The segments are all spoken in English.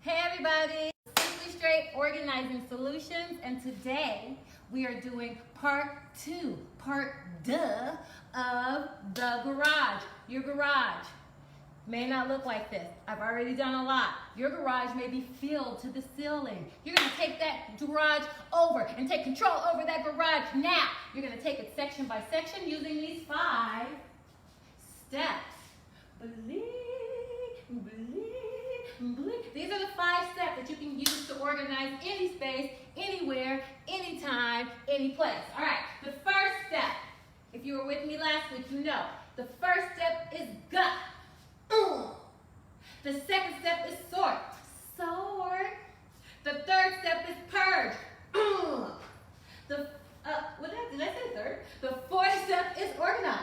Hey everybody, Simply Straight Organizing Solutions, and today we are doing part 2, of the garage. Your garage may not look like this. I've already done a lot. Your garage may be filled to the ceiling. You're gonna take that garage over and take control over that garage now. You're gonna take it section by section using these 5 steps. These are the 5 steps that you can use to organize any space, anywhere, anytime, any place. All right, the first step, if you were with me last week, you know, the first step is gut. The second step is sort. The third step is purge. Did I say third? The fourth step is organize.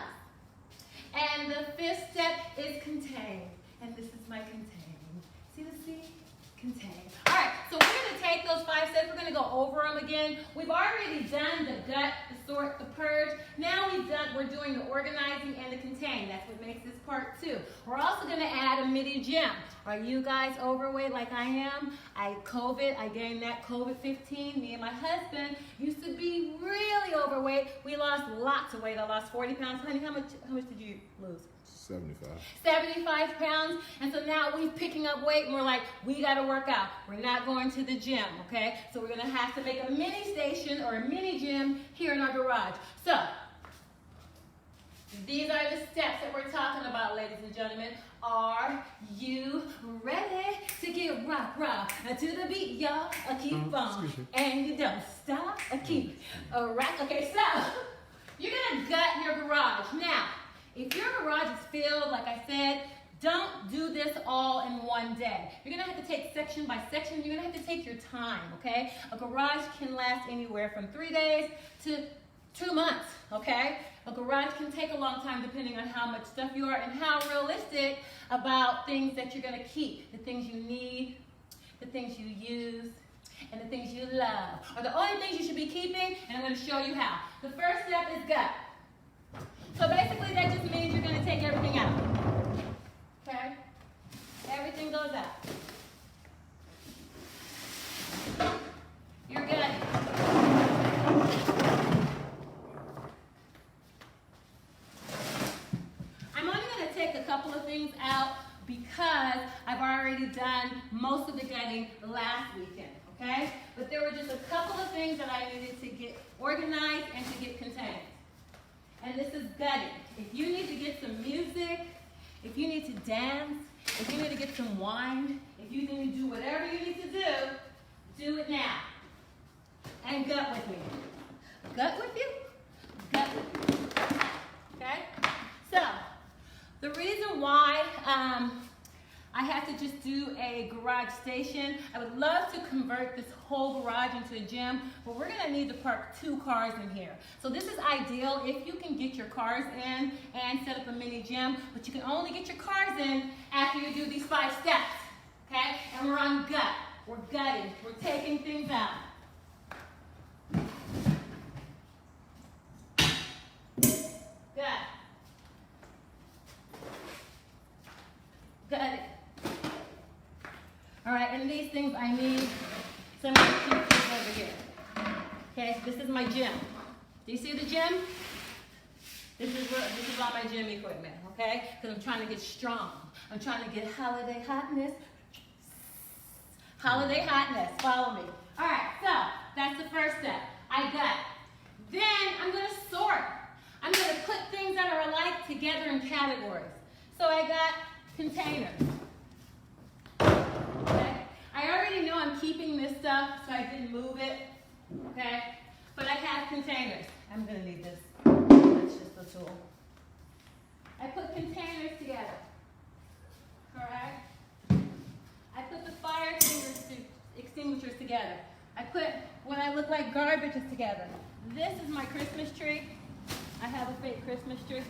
And the 5th step is contain. And this is my contain. See the C? Contain. All right, so we're going to take those 5 steps. We're going to go over them again. We've already done the gut, the sort, the purge. Now we're doing the organizing and the contain. That's what makes this part 2. We're also going to add a mini gym. Are you guys overweight like I am? I gained that COVID-15. Me and my husband used to be really overweight. We lost lots of weight. I lost 40 pounds. Honey, how much did you lose? 75 pounds. And so now we're picking up weight and we're like, we got to work out. We're not going to the gym, okay? So we're going to have to make a mini station or a mini gym here in our garage. So these are the steps that we're talking about, ladies and gentlemen. Are you ready to get rock to the beat, y'all? Keep on and you don't stop. Keep rock. Okay, so you're going to gut your garage. Now, if your garage is filled, like I said, don't do this all in one day. You're going to have to take section by section. You're going to have to take your time, okay? A garage can last anywhere from 3 days to 2 months, okay? A garage can take a long time depending on how much stuff you are and how realistic about things that you're going to keep. The things you need, the things you use, and the things you love are the only things you should be keeping, and I'm going to show you how. The first step is gut. So basically that just means you're going to take everything out, okay? Everything goes out. You're good. I'm only going to take a couple of things out because I've already done most of the gutting last weekend, okay? But there were just a couple of things that I needed to get organized and to get contained. And this is gutting. If you need to get some music, if you need to dance, if you need to get some wine, if you need to do whatever you need to do it now. And gut with me. Gut with you? Gut with you. Okay? So, the reason why I have to just do a garage station, I would love to convert this whole garage into a gym, but we're gonna need to park 2 cars in here. So this is ideal if you can get your cars in and set up a mini gym, but you can only get your cars in after you do these 5 steps, okay? And we're on gut, we're gutting, we're taking things out. Gut. Gut it. All right, and these things I need some of the things over here. Okay, this is my gym. Do you see the gym? This is all my gym equipment, okay? Because I'm trying to get strong. I'm trying to get holiday hotness. Holiday hotness, follow me. All right, so that's the first step. I gut. Then I'm going to sort. I'm going to put things that are alike together in categories. So I got containers. Okay? I already know I'm keeping this stuff, so I didn't move it. Okay? But I have containers. I'm going to need this. That's just a tool. I put containers together. Correct? I put the fire extinguishers together. I put what I look like garbages together. This is my Christmas tree. I have a fake Christmas tree.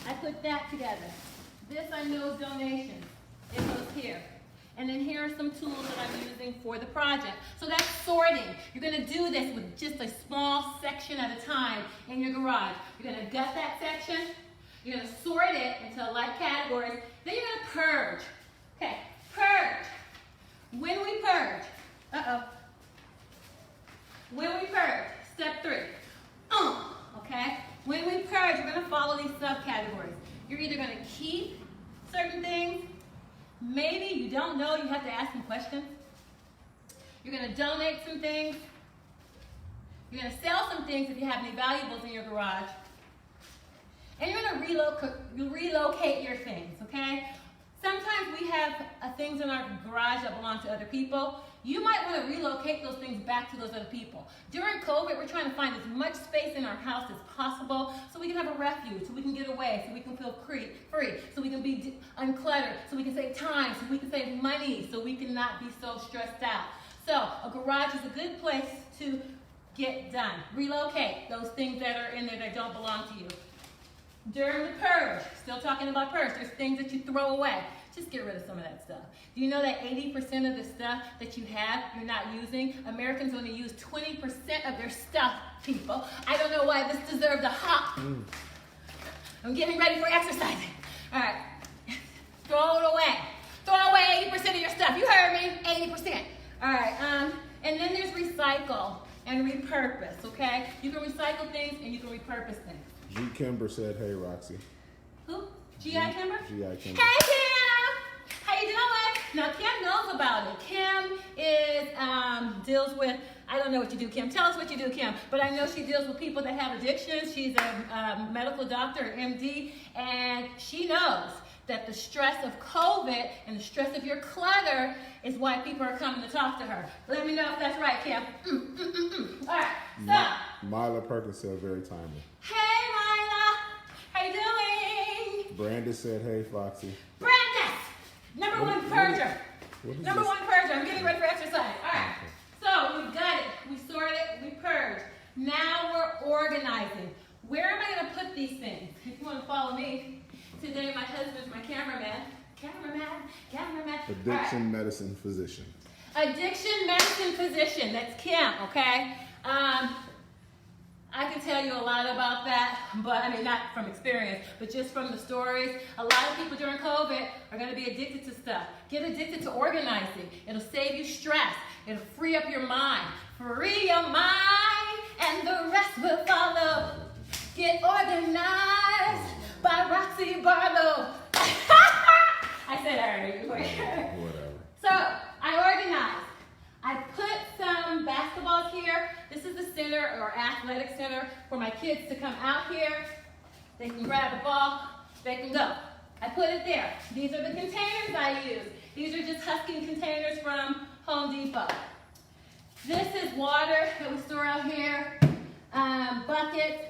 I put that together. This I know is donations. It goes here. And then here are some tools that I'm using for the project. So that's sorting. You're going to do this with just a small section at a time in your garage. You're going to gut that section. You're going to sort it into like categories. Then you're going to purge. Okay, purge. certain things. Maybe you don't know, you have to ask some questions. You're going to donate some things. You're going to sell some things if you have any valuables in your garage. And you're going to relocate your things, okay? Sometimes we have things in our garage that belong to other people. You might want to relocate those things back to those other people. During COVID, we're trying to find as much space in our house as possible so we can have a refuge, so we can get away, so we can feel free, so we can be uncluttered, so we can save time, so we can save money, so we can not be so stressed out. So a garage is a good place to get done. Relocate those things that are in there that don't belong to you. During the purge, still talking about purge, there's things that you throw away. Just get rid of some of that stuff. Do you know that 80% of the stuff that you have, you're not using? Americans only use 20% of their stuff, people. I don't know why this deserved a hop. I'm getting ready for exercising. All right. Throw it away. Throw away 80% of your stuff. You heard me? 80%. All right. And then there's recycle and repurpose, okay? You can recycle things and you can repurpose things. G. Kimber said, hey, Roxy. Who? G.I. Kimber? G.I. Kimber. Hey, Kim! How you doing? Now, Kim knows about it. Kim deals with, I don't know what you do, Kim. Tell us what you do, Kim. But I know she deals with people that have addictions. She's a medical doctor, an MD, and she knows that the stress of COVID and the stress of your clutter is why people are coming to talk to her. Let me know if that's right, Kim. All right, so. Myla Perkins said, very timely. Hey, Myla. How you doing? Brandon said, hey, Foxy. Brandon! Number one purger. Number one purger. I'm getting ready for exercise. All right. So we've got it. We sorted it. We purged. Now we're organizing. Where am I going to put these things? If you want to follow me. Today my husband's my cameraman. Addiction medicine physician. Addiction medicine physician. That's Kim, okay? I can tell you a lot about that, but I mean, not from experience, but just from the stories. A lot of people during COVID are going to be addicted to stuff. Get addicted to organizing. It'll save you stress. It'll free up your mind. Free your mind, and the rest will follow. Get organized by Roxy Barlow. I said that already. Whatever. So, I organized. I put some basketballs here. This is the center or athletic center for my kids to come out here. They can grab the ball. They can go. I put it there. These are the containers I use. These are just husking containers from Home Depot. This is water that we store out here. Buckets.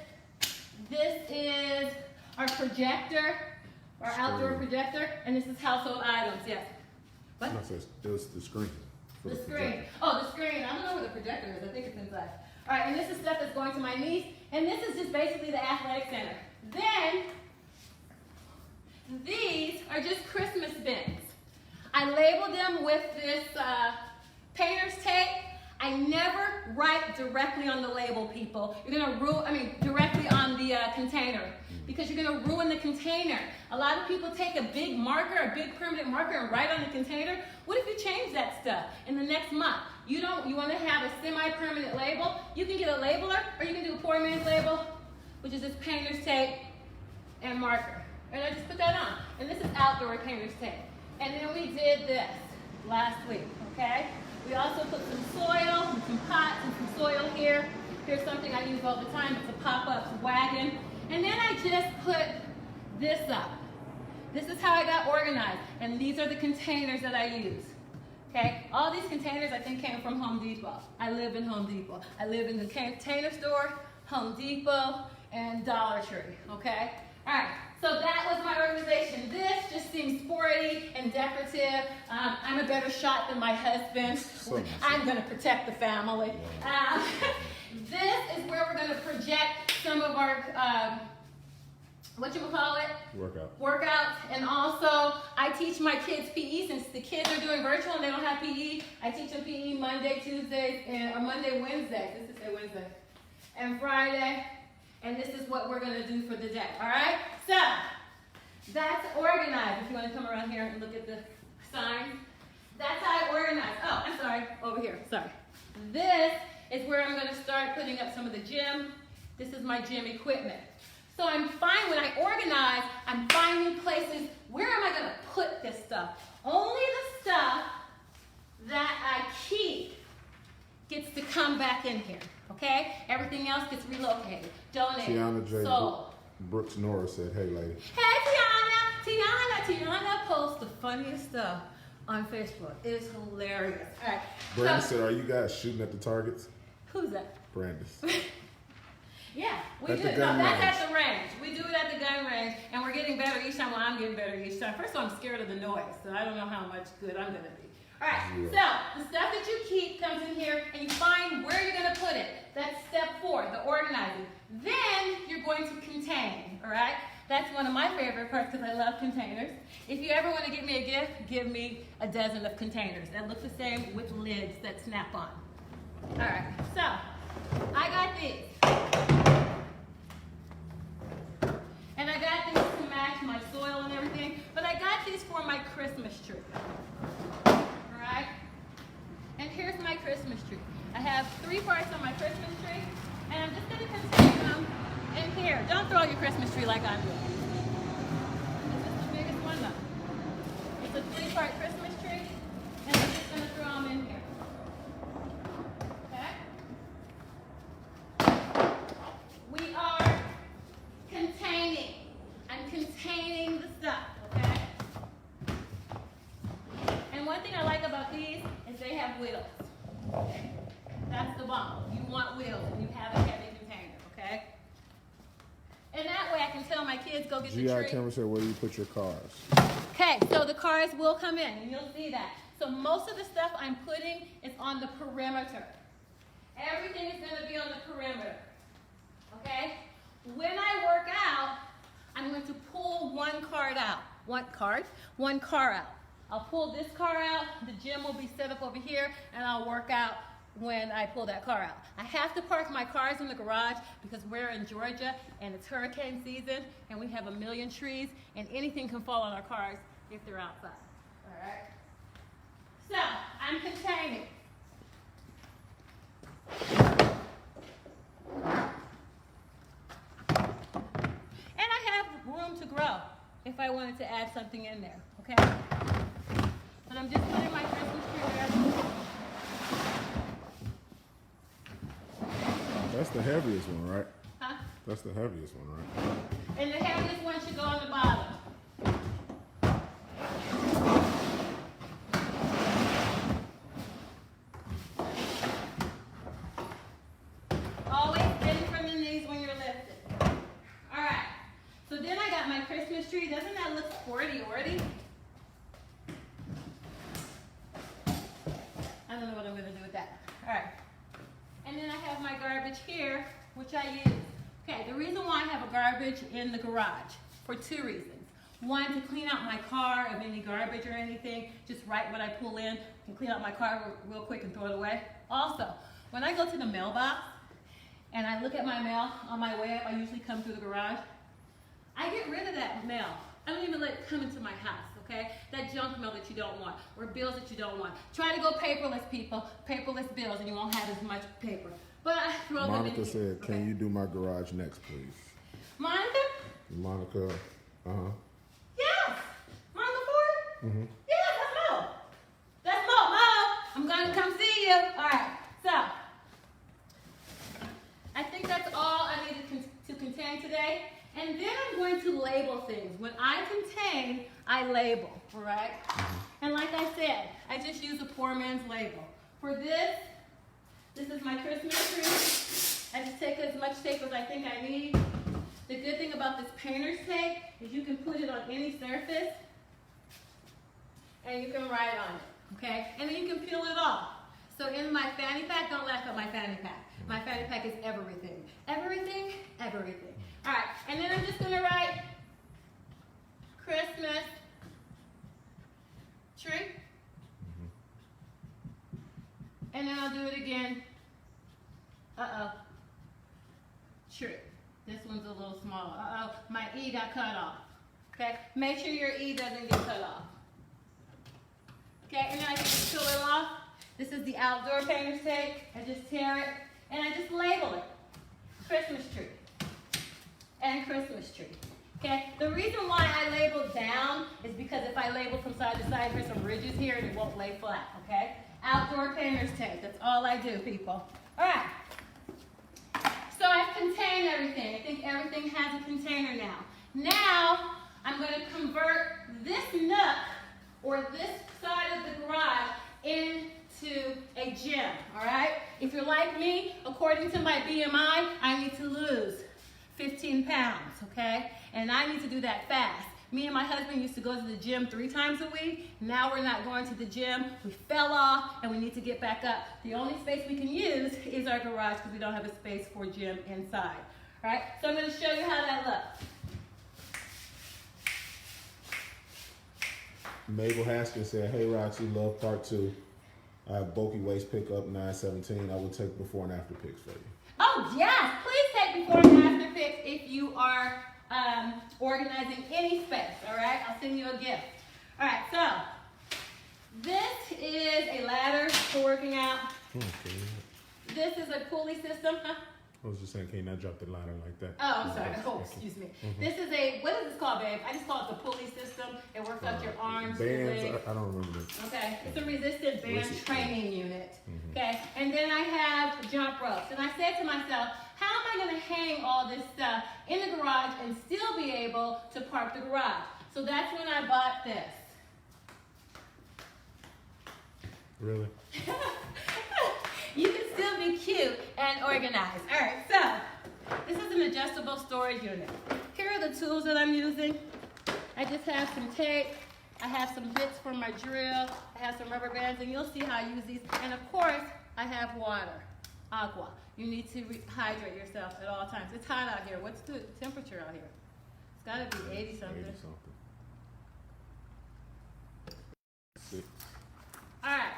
This is our projector, our outdoor projector, and this is household items. Yes. What? No, it was the screen. The screen. Oh, the screen. I don't know where the projector is. I think it's inside. All right, and this is stuff that's going to my niece, and this is just basically the athletic center. Then, these are just Christmas bins. I labeled them with this painter's tape. I never write directly on the label, people. You're gonna directly on the container, because you're gonna ruin the container. A lot of people take a big marker, a big permanent marker, and write on the container. What if you change that stuff in the next month? You wanna have a semi-permanent label? You can get a labeler, or you can do a poor man's label, which is this painter's tape and marker. And I just put that on. And this is outdoor painter's tape. And then we did this last week, okay? We also put some soil, and some pots, and some soil here. Here's something I use all the time. It's a pop-up wagon. And then I just put this up. This is how I got organized. And these are the containers that I use. Okay? All these containers I think came from Home Depot. I live in Home Depot. I live in the container store, Home Depot, and Dollar Tree. Okay? All right. So that was my organization. This just seems sporty and decorative. I'm a better shot than my husband. I'm going to protect the family. This is where we're going to project some of our, workouts. And also, I teach my kids PE. Since the kids are doing virtual and they don't have PE, I teach them PE Monday, Tuesday, or Monday, Wednesday. This is Wednesday. And Friday. And this is what we're going to do for the day, all right? So, that's organized. If you want to come around here and look at the signs. That's how I organize. Oh, I'm sorry. Over here. Sorry. This is where I'm going to start putting up some of the gym. This is my gym equipment. So I'm fine when I organize, I'm finding places, where am I gonna put this stuff? Only the stuff that I keep gets to come back in here, okay? Everything else gets relocated, donated, Tiana J. sold. Brooks Norris said, hey, lady. Hey, Tiana posts the funniest stuff on Facebook. It is hilarious. All right. Brandon So, said, are you guys shooting at the targets? who's that? Brandis. Yeah, we At do the it. gun No, that's range. at the range. We do it at the gun range, and we're getting better each time. Well, I'm getting better each time. First of all, I'm scared of the noise, so I don't know how much good I'm going to be. All right, Yeah. so the stuff that you keep comes in here, and you find where you're going to put it. That's step 4, the organizing. Then you're going to contain, all right? That's one of my favorite parts because I love containers. If you ever want to give me a gift, give me a dozen of containers that look the same with lids that snap on. All right, so I got these. And I got these to match my soil and everything, but I got these for my Christmas tree. All right? And here's my Christmas tree. I have 3 parts on my Christmas tree, and I'm just going to contain them in here. Don't throw your Christmas tree like I'm doing. This is the biggest one, though. It's a 3-part Christmas tree, and I'm just going to throw them in here. Okay? We are containing. I'm containing the stuff, okay? And one thing I like about these is they have wheels. Okay? That's the bomb. You want wheels when you have a heavy container, okay? And that way I can tell my kids go get the GI tree. camera said, where do you put your cars? Okay, so the cars will come in, and you'll see that. So most of the stuff I'm putting is on the perimeter. Everything is going to be on the perimeter, okay? When I work out, I'm going to pull one car out. One car out. I'll pull this car out, the gym will be set up over here, and I'll work out when I pull that car out. I have to park my cars in the garage because we're in Georgia and it's hurricane season and we have a million trees and anything can fall on our cars if they're outside. All right? So, I'm containing. And I have room to grow if I wanted to add something in there, okay? But I'm just putting my Christmas tree there. That's the heaviest one, right? Huh? That's the heaviest one, right? And the heaviest one should go on the bottom. Always bend from the knees when you're lifting. All right. So then I got my Christmas tree. Doesn't that look sporty-orty? I don't know what I'm going to do with that. All right. And then I have my garbage here, which I use. Okay, the reason why I have a garbage in the garage, for 2 reasons. One, to clean out my car of any garbage or anything, just right when I pull in, and clean out my car real quick and throw it away. Also, when I go to the mailbox and I look at my mail on my way up, I usually come through the garage, I get rid of that mail. I don't even let it come into my house, okay? That junk mail that you don't want, or bills that you don't want. Try to go paperless, people, paperless bills, and you won't have as much paper. But I throw them in Monica here. said, can you do my garage next, please? Monica? Monica, Yes! Monica Ford? Mm-hmm. Yeah, that's Mo. That's Mo. Mo, I'm going to come see you. All right, so I think that's all I needed to contain today. And then I'm going to label things. When I contain, I label, all right? And like I said, I just use a poor man's label. For this is my Christmas tree. I just take as much tape as I think I need. The good thing about this painter's tape is you can put it on any surface and you can write on it, okay? And then you can peel it off. So in my fanny pack, don't laugh at my fanny pack. My fanny pack is everything. Everything, everything. All right, and then I'm just gonna write Christmas tree. And then I'll do it again. Tree. This one's a little small. My E got cut off. Okay, make sure your E doesn't get cut off. Okay, and then I just peel it off. This is the outdoor painter's tape. I just tear it and I just label it. Christmas tree. and Christmas tree. Okay, the reason why I labeled down is because if I label from side to side, there's some ridges here and it won't lay flat, okay? Outdoor painter's tape, that's all I do, people. All right, so I've contained everything. I think everything has a container now. Now, I'm gonna convert this nook, or this side of the garage, into a gym, all right? If you're like me, according to my BMI, I need to lose 15 pounds, okay? And I need to do that fast. Me and my husband used to go to the gym 3 times a week. Now we're not going to the gym. We fell off and we need to get back up. The only space we can use is our garage because we don't have a space for gym inside. All right, so I'm gonna show you how that looks. Mabel Haskins said, "Hey Roxy, love part 2. I have bulky waist pickup 917. I will take before and after pics for you." Oh yes, please take before and after pics if you are organizing any space, all right? I'll send you a gift. All right, so this is a ladder for working out. Okay. This is a pulley system, huh? I was just saying, can you not drop the ladder like that? Oh, I'm sorry. Oh, excuse me. This is a, what is this called, babe? I just call it the pulley system. It works up your arms, your Bands, legs. I don't remember this. Okay, it's a resistant band Resistant. training unit. Okay, and then I have jump ropes. And I said to myself, how am I going to hang all this stuff in the garage and still be able to park the garage? So that's when I bought this. Really? You can still be cute and organized. All right, so this is an adjustable storage unit. Here are the tools that I'm using. I just have some tape. I have some bits for my drill. I have some rubber bands, and you'll see how I use these. And of course, I have water, agua. You need to hydrate yourself at all times. It's hot out here. What's the temperature out here? It's got to be 80 something. 80 something. All right.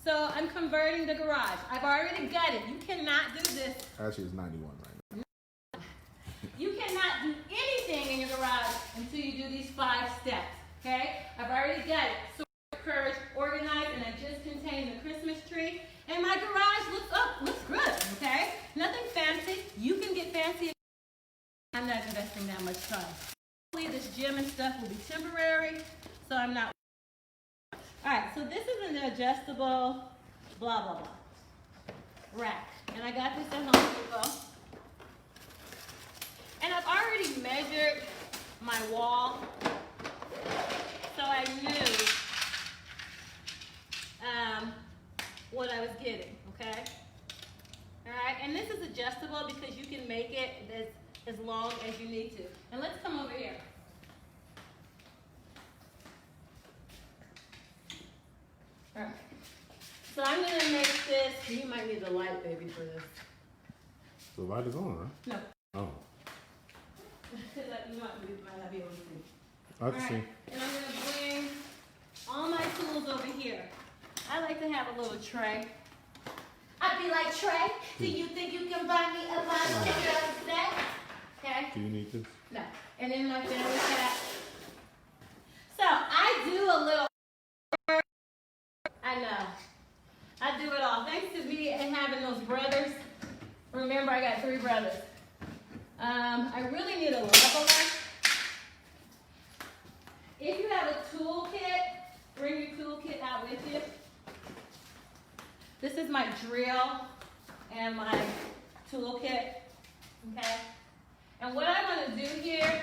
So I'm converting the garage. I've already gutted. You cannot do this. Actually, it's 91 right now. You cannot do anything in your garage until you do these 5 steps, okay? I've already got it. So courage, organized, and I just contained the Christmas tree. And my garage looks good, okay? Nothing fancy. You can get fancy. I'm not investing that much time. Hopefully this gym and stuff will be temporary, so I'm not. All right, so this is an adjustable blah, blah, blah rack. And I got this at Home Depot. And I've already measured my wall, so I knew what I was getting, okay? All right, and this is adjustable because you can make it as long as you need to. And let's come over here. All right, so I'm gonna make this, you might need the light, baby, for this. The light is on, right? No. Oh. Because you might not be able to see. I can see. And I'm going to bring all my tools over here. I like to have a little tray. I'd be like, Trey, do you think you can buy me a bottle of set? Okay? Do you need this? No. And then my family pack. So I do a little work. I know. I do it all. Thanks to me and having those brothers. Remember, I got 3 brothers. I really need a leveler. If you have a toolkit, bring your toolkit out with you. This is my drill and my toolkit, okay? And what I want to do here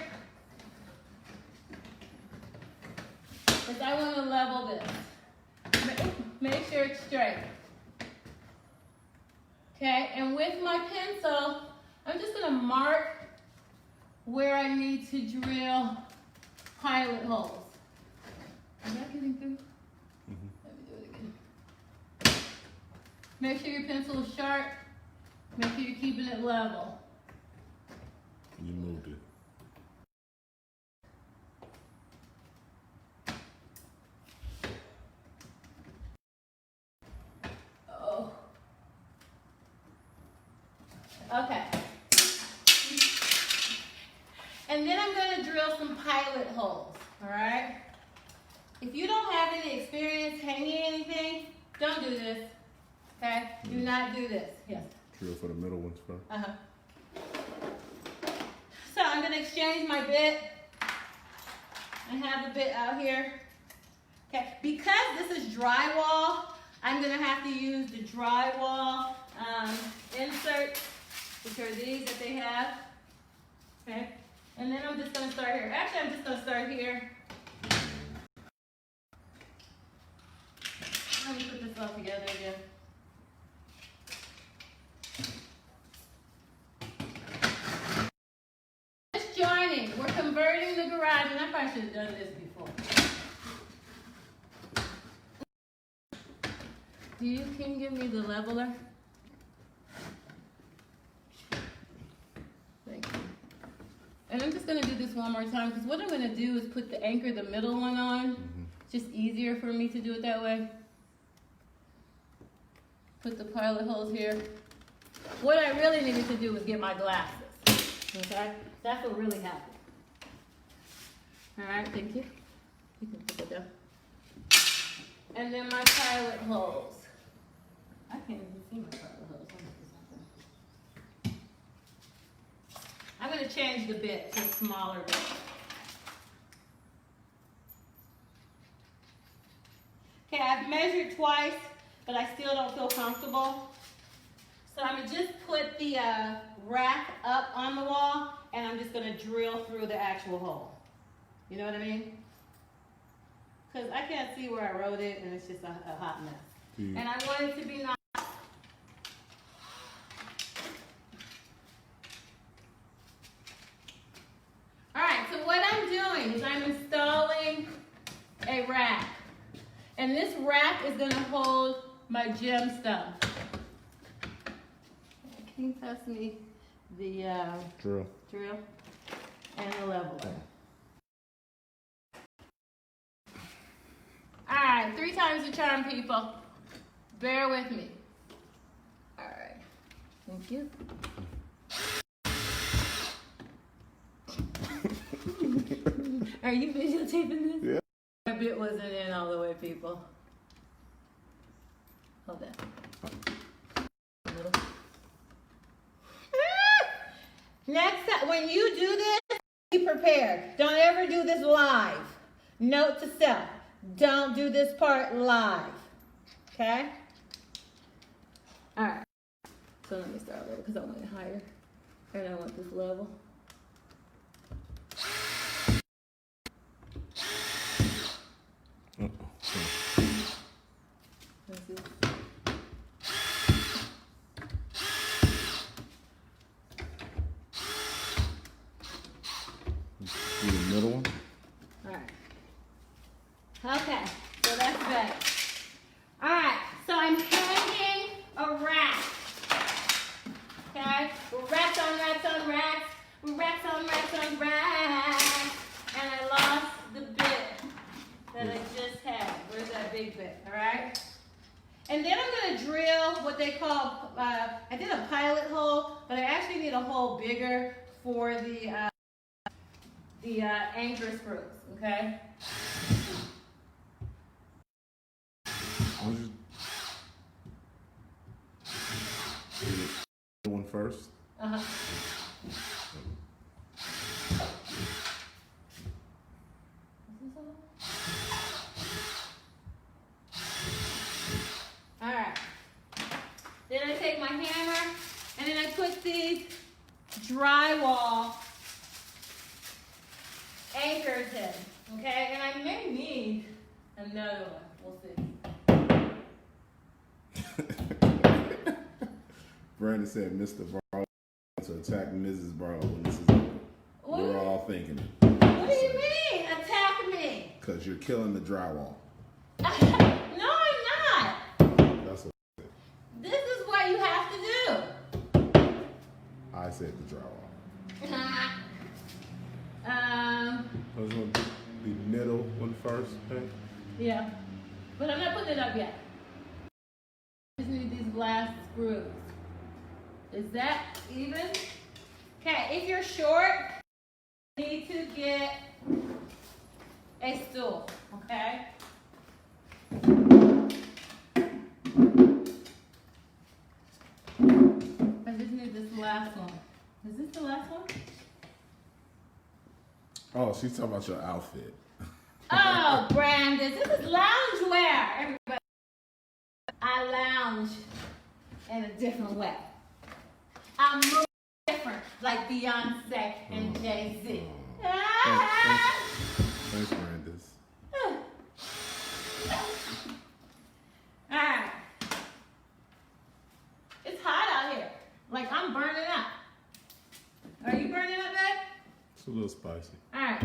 is I want to level this. Make sure it's straight. Okay, and with my pencil, I'm just going to mark where I need to drill pilot holes. Am I getting through? Let me do it again. Make sure your pencil is sharp. Make sure you're keeping it level. You moved it. Oh. Okay. And then I'm going to drill some pilot holes, all right? If you don't have any experience hanging anything, don't do this, okay? Do not do this. Yes. Drill for the middle ones first. Uh-huh. I'm gonna exchange my bit. I have the bit out here. Okay, because this is drywall, I'm gonna have to use the drywall inserts, which are these that they have. Okay, and then I'm just gonna start here. Actually, I'm just gonna start here. Let me put this all together again. Just joining. We're converting the garage, and I probably should have done this before. Can you give me the leveler? Thank you. And I'm just gonna do this one more time, because what I'm gonna do is put the anchor, the middle one on. It's just easier for me to do it that way. Put the pilot holes here. What I really needed to do was get my glasses. Okay? That's what really happened. Alright, thank you. You can put that down. And then my pilot holes. I can't even see my pilot holes. I'm going to change the bit to a smaller bit. Okay, I've measured twice, but I still don't feel comfortable. So I'm going to just put the rack up on the wall, and I'm just going to drill through the actual hole. You know what I mean? Because I can't see where I wrote it, and it's just a hot mess. And I want it to be nice. Alright, so what I'm doing is I'm installing a rack. And this rack is going to hold my gem stuff. Can you pass me the drill and the leveler? Alright, 3 times the charm, people. Bear with me. Alright. Thank you. Are you videotaping this? Yeah. My bit wasn't in all the way, people. Hold that. Next time, when you do this, be prepared. Don't ever do this live. Note to self. Don't do this part live. Okay? Alright. So let me start over because I want it higher. And I want this level. Let's see. Do the middle one? Alright. Okay, so that's better. Alright, so I'm hanging a rack. Okay? Racks on racks on racks. Racks on racks on racks. And I lost the bit that I just had. Where's that big bit? Alright? And then I'm going to drill what they call, I did a pilot hole, but I actually need a hole bigger for the anchor screws, okay? The one first. Uh-huh. All right. Then I take my hammer and then I put these drywall anchors in, okay? And I may need another one. We'll see. Brandon said Mr. Barlow to attack Mrs. Barlow when this is over. We're all thinking it. What do you mean, attack me? Because you're killing the drywall. No, I'm not. That's what This is what you have to do. I said the drywall. I was going to do the middle one first, okay? Yeah, but I'm not putting it up yet. I just need these last screws. Is that even? Okay, if you're short, you need to get a stool, okay? I just need this last one. Is this the last one? Oh, she's talking about your outfit. Oh, Brandon, this is lounge wear. Everybody, I lounge in a different way. I move different, like Beyonce and Jay-Z. Thanks, Brandis. Alright. It's hot out here. Like I'm burning up. Are you burning up, babe? It's a little spicy. Alright.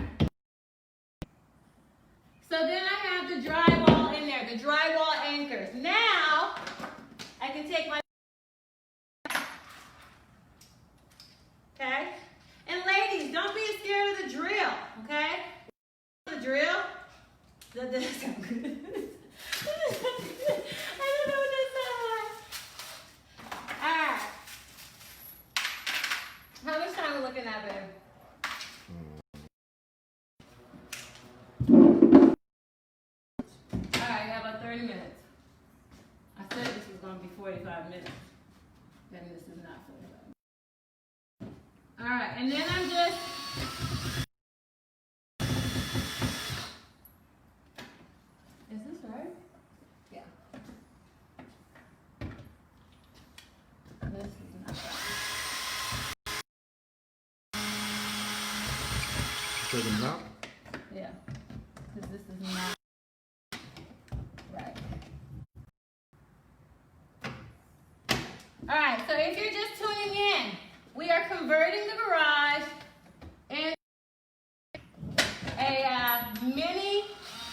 So then I have the drywall in there, the drywall anchors. Now, I can take my, okay? And ladies, don't be scared of the drill, okay? The drill? That doesn't sound good. I don't know what that sounds like. Alright. How much time are we looking at, babe? Alright, got about 30 minutes. I said this was going to be 45 minutes. Then this is not 45. Alright, and then I'm just... Is this right? Yeah. This is not right. Take them out? Yeah. Because this is not right. Alright, so if you're just tuning in, we are converting the garage into a mini,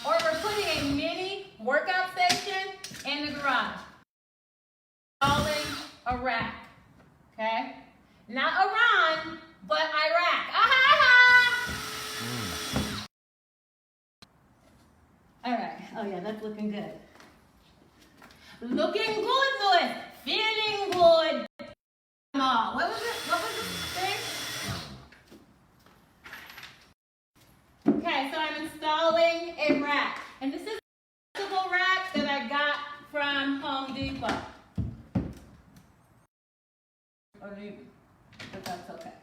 or we're putting a mini workout station in the garage. Installing a rack. Okay? Not Iran, but Iraq. Alright. Oh yeah, that's looking good. Looking good, Louis. Feeling good. What was it? What was the thing? Okay, so I'm installing a rack. And this is a flexible rack that I got from Home Depot. But that's okay.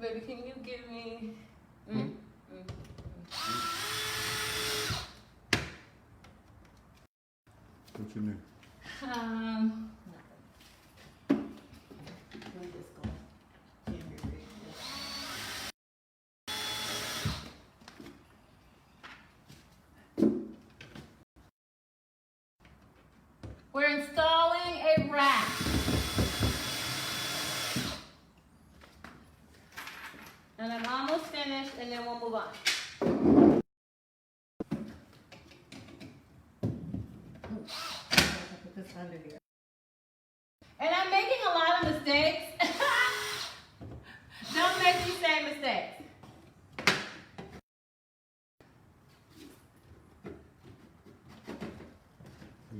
Baby, can you give me... What you need? Nothing. Let me just go. We're installing a rack. And I'm almost finished, and then we'll move on. Put this under here. And I'm making a lot of mistakes. Don't make these same mistakes.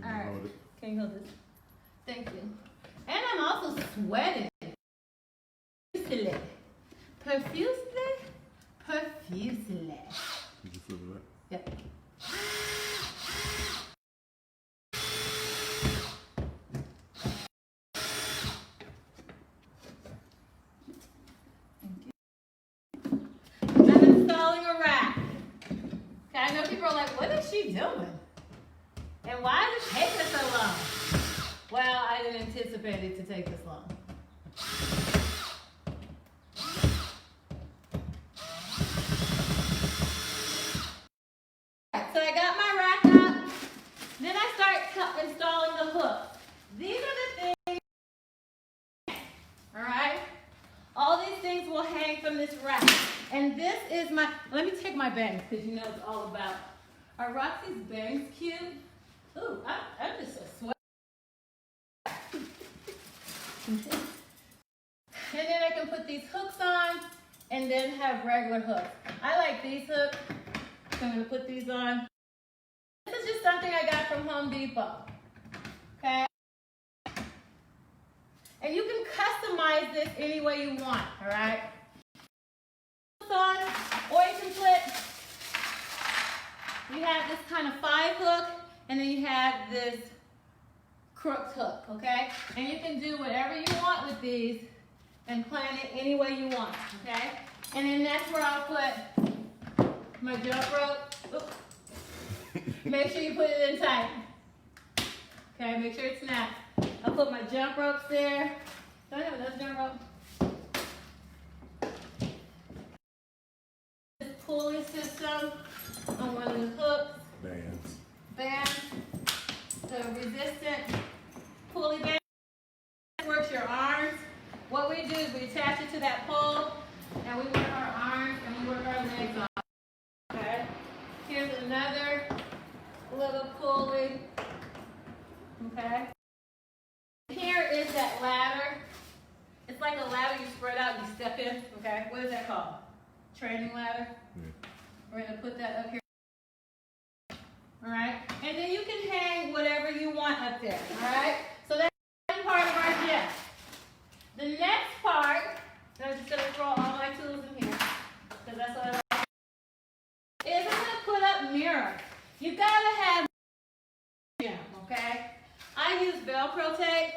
All right. Can you hold this? Thank you. And I'm also sweating. Profusely. Profusely. Did you flip it back? Yep. I'm installing a rack. Okay, I know people are like, what is she doing? And why did it take us so long? Well, I didn't anticipate it to take this long. So I got my rack up. Then I start installing the hooks. These are the things, all right? All these things will hang from this rack. And this is my, let me take my bangs because you know it's all about, are Roxy's bangs cute? Ooh, I'm just a sweat. And then I can put these hooks on and then have regular hooks. I like these hooks, so I'm going to put these on. This is just something I got from Home Depot, okay? And you can customize this any way you want, all right? On, or you can put, you have this kind of 5 hook, and then you have this crooked hook, okay? And you can do whatever you want with these and plan it any way you want, okay? And then that's where I'll put my jump rope. Oops. Make sure you put it in tight. Okay, make sure it's snapped. I'll put my jump ropes there. Do I have another jump rope? This pulley system on one of the hooks. Bands. The resistant pulley band works your arms. What we do is we attach it to that pole and we work our arms and we work our legs off. Okay? Here's another little pulley. Okay? Here is that ladder. It's like a ladder you spread out and you step in. Okay? What is that called? Training ladder. We're going to put that up here. Alright? And then you can hang whatever you want up there. Alright? So that's one part of our gym. The next part, and I'm just going to throw all my tools in here, because that's what I like, is I'm going to put up mirrors. You got to have gym, okay? I use Velcro tape.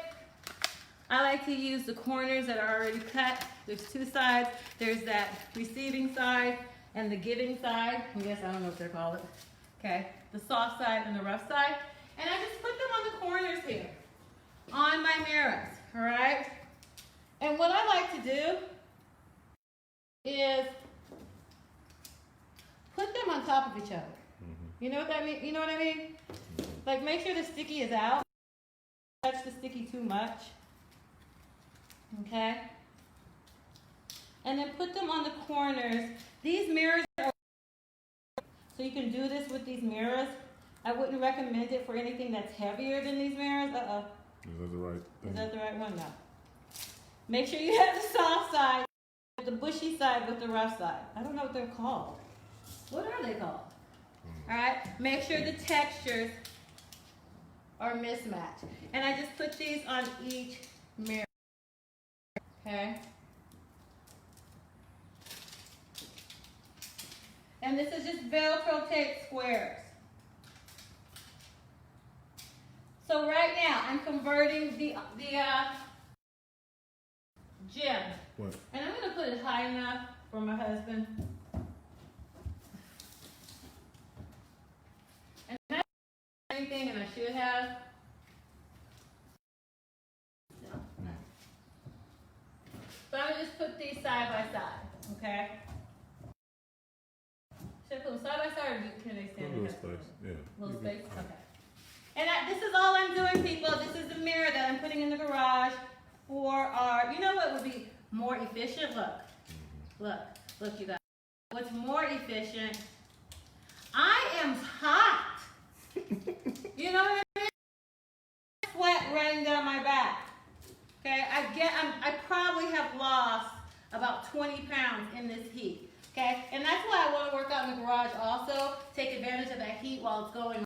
I like to use the corners that are already cut. There's two sides. There's that receiving side and the giving side. Yes, I don't know what they're called. Okay, the soft side and the rough side. And I just put them on the corners here, on my mirrors, all right? And what I like to do is put them on top of each other. You know what that mean? You know what I mean? Like, make sure the sticky is out. Don't touch the sticky too much. Okay? And then put them on the corners. These mirrors are, so you can do this with these mirrors. I wouldn't recommend it for anything that's heavier than these mirrors. Uh-oh. Is that the right thing? Is that the right one? No. Make sure you have the soft side, the bushy side with the rough side. I don't know what they're called. What are they called? All right? Make sure the textures are mismatched. And I just put these on each mirror. Okay? And this is just Velcro tape squares. So right now, I'm converting the gym. What? And I'm going to put it high enough for my husband. And I didn't have anything, and I should have. No. So I'm going to just put these side by side, okay? Should I put them side by side, or can they stand A little together? space, yeah. Little space? Okay. And this is all I'm doing, people. This is the mirror that I'm putting in the garage for our, you know what would be more efficient? Look, you guys. What's more efficient? I am hot. You know what I mean? Sweat running down my back. Okay, I probably have lost about 20 pounds in this heat. Okay, and that's why I want to work out in the garage also. Take advantage of that heat while it's going on,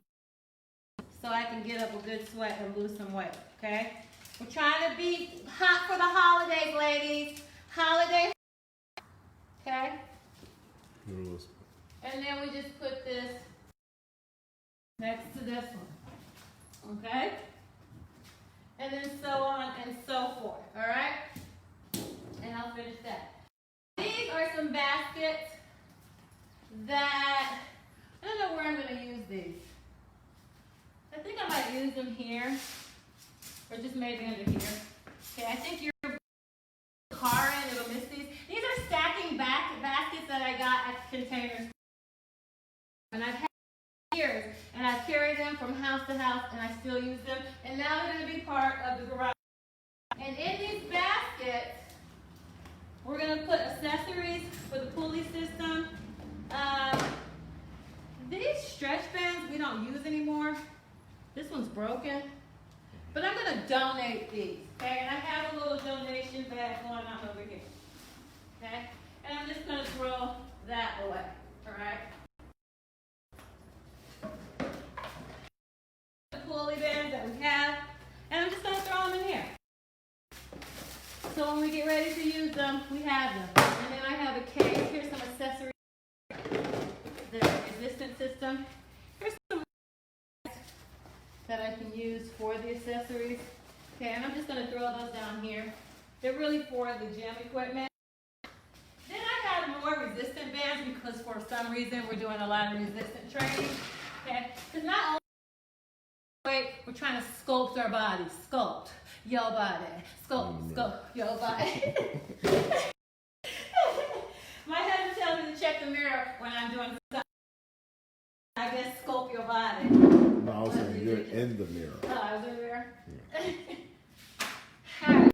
so I can get up a good sweat and lose some weight. Okay, we're trying to be hot for the holidays, ladies. Holiday. Okay. And then we just put this next to this one. Okay. And then so on and so forth. All right. And I'll finish that. These are some baskets that, I don't know where I'm going to use these. I think I might use them here, or just maybe under here. Okay, I think your car in, it'll miss these. These are stacking baskets that I got at Containers. And I've had years, and I've carried them from house to house, and I still use them. And now they're going to be part of the garage. And in these baskets, we're going to put accessories for the pulley system. These stretch bands we don't use anymore. This one's broken. But I'm going to donate these. Okay? And I have a little donation bag going on over here. Okay? And I'm just going to throw that away. Alright? The pulley bands that we have. And I'm just going to throw them in here. So when we get ready to use them, we have them. And then I have a case. Here's some accessories. The resistance system. Here's some that I can use for the accessories. Okay, and I'm just gonna throw those down here. They're really for the gym equipment. Then I have more resistant bands because for some reason we're doing a lot of resistant training. Okay, because not only we're trying to sculpt our bodies, sculpt your body, sculpt your body. My husband tells me to check the mirror when I'm doing something. I guess sculpt your body. No, I was saying you're in the mirror. Oh, I was in the mirror? Yeah. Alright.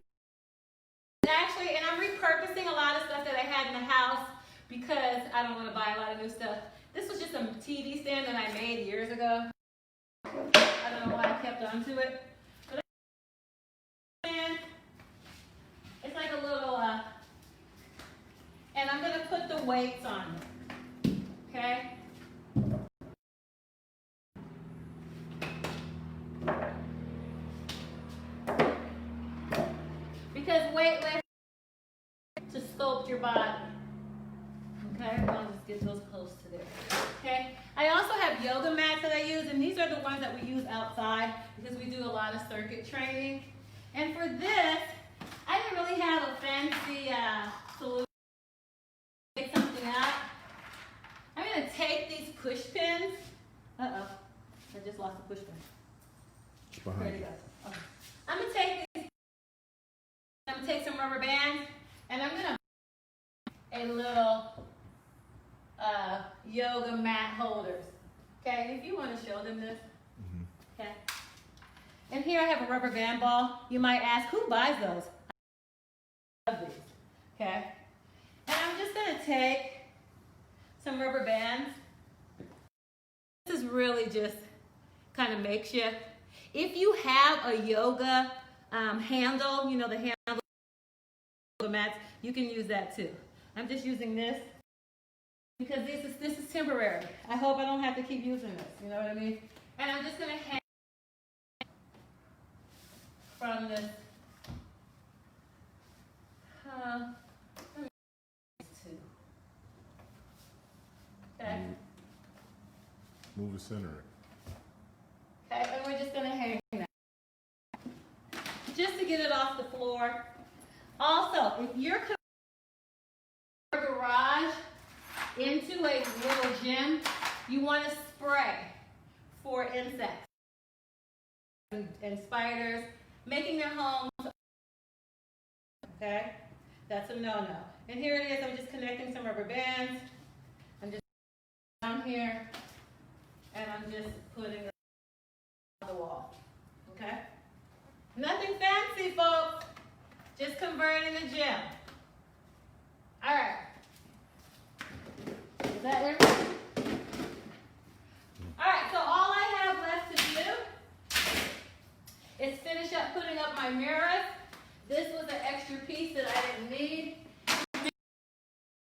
Actually, and I'm repurposing a lot of stuff that I had in the house because I don't want to buy a lot of new stuff. This was just a TV stand that I made years ago. I don't know why I kept onto it. But it's like a little, and I'm going to put the weights on it. Okay? Because weightlifting to sculpt your body. Okay, I'll just get those close to there. Okay, I also have yoga mats that I use, and these are the ones that we use outside because we do a lot of circuit training. And for this, I didn't really have a fancy solution to make something out. I'm going to take these push pins. Uh-oh, I just lost the push pin. It's behind There it you. goes. Okay. I'm going to take these. I'm going to take some rubber bands, and I'm going to a little yoga mat holders. Okay, if you want to show them this. Okay. And here I have a rubber band ball. You might ask, who buys those? I love these. Okay. And I'm just going to take some rubber bands. This is really just kind of makeshift. If you have a yoga handle, you know, the handle yoga mats, you can use that too. I'm just using this because this is temporary. I hope I don't have to keep using this, you know what I mean? And I'm just going to hang from this. Okay. Move the center. Okay, and we're just going to hang that. Just to get it off the floor. Also, if you're garage into a little gym, you want to spray for insects and spiders, making their homes. Okay, that's a no-no. And here it is. I'm just connecting some rubber bands. I'm just down here, and I'm just putting it on the wall. Okay, nothing fancy, folks. Just converting a gym. All right. Is that everything? All right, so all I have left to do is finish up putting up my mirrors. This was an extra piece that I didn't need.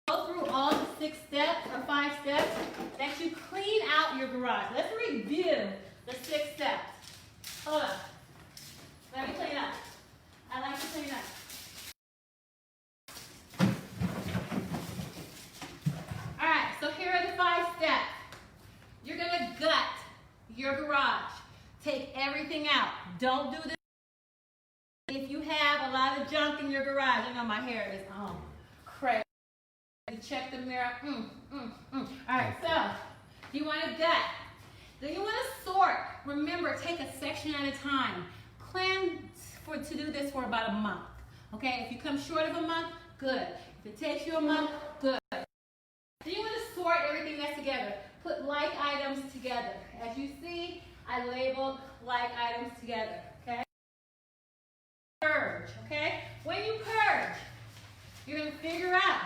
Go through all the 6 steps or 5 steps that you clean out your garage. Let's review the 6 steps. Hold on. Let me clean up. I like to clean up. Here are the 5 steps. You're going to gut your garage. Take everything out. Don't do this. If you have a lot of junk in your garage, I know my hair is crazy. Check the mirror. All right, so you want to gut. Then you want to sort. Remember, take a section at a time. Plan to do this for about a month. Okay, if you come short of a month, good. If it takes you a month, good. Then you want to sort everything that's together. Put like items together. As you see, I labeled like items together. Okay? Purge. Okay? When you purge, you're going to figure out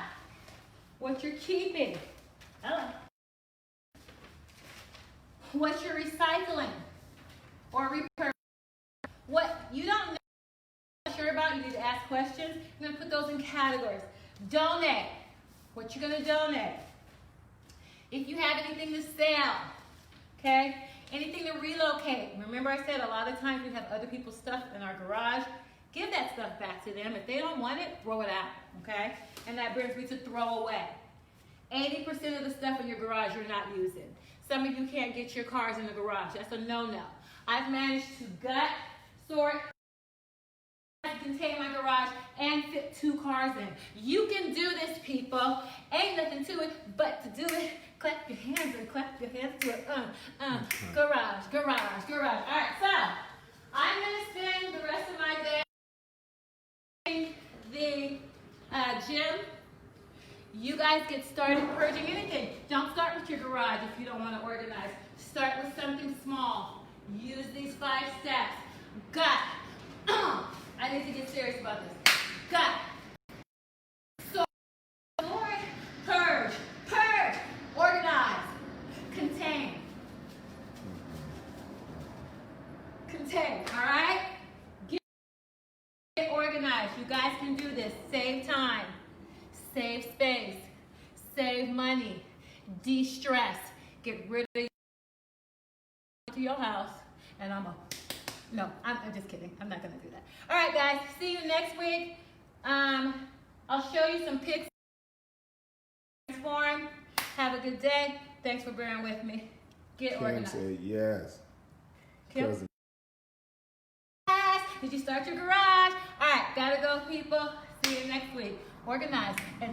what you're keeping. What you're recycling or repurposing. What you don't know, sure about, you need to ask questions. You're going to put those in categories. Donate. What you're going to donate. If you have anything to sell, okay? Anything to relocate. Remember I said a lot of times we have other people's stuff in our garage. Give that stuff back to them. If they don't want it, throw it out, okay? And that brings me to throw away. 80% of the stuff in your garage you're not using. Some of you can't get your cars in the garage. That's a no-no. I've managed to gut, sort, contain my garage, and fit 2 cars in. You can do this, people. Ain't nothing to it but to do it. Clap your hands and clap your hands to it. Garage, garage, garage. All right, so I'm going to spend the rest of my day in the gym. You guys get started purging anything. Don't start with your garage if you don't want to organize. Start with something small. Use these 5 steps. Gut. I need to get serious about this. Gut. Sort. Purge. Purge. Organize. Contain. Contain. All right? Get organized. You guys can do this. Save time. Save space. Save money. De-stress. Get rid of your house. And I'm just kidding. I'm not going to do that. All right, guys. See you next week. I'll show you some pics. Form. Have a good day. Thanks for bearing with me. Get organized. Said yes. Cousin. Did you start your garage? All right, gotta go, people. See you next week. Organize. And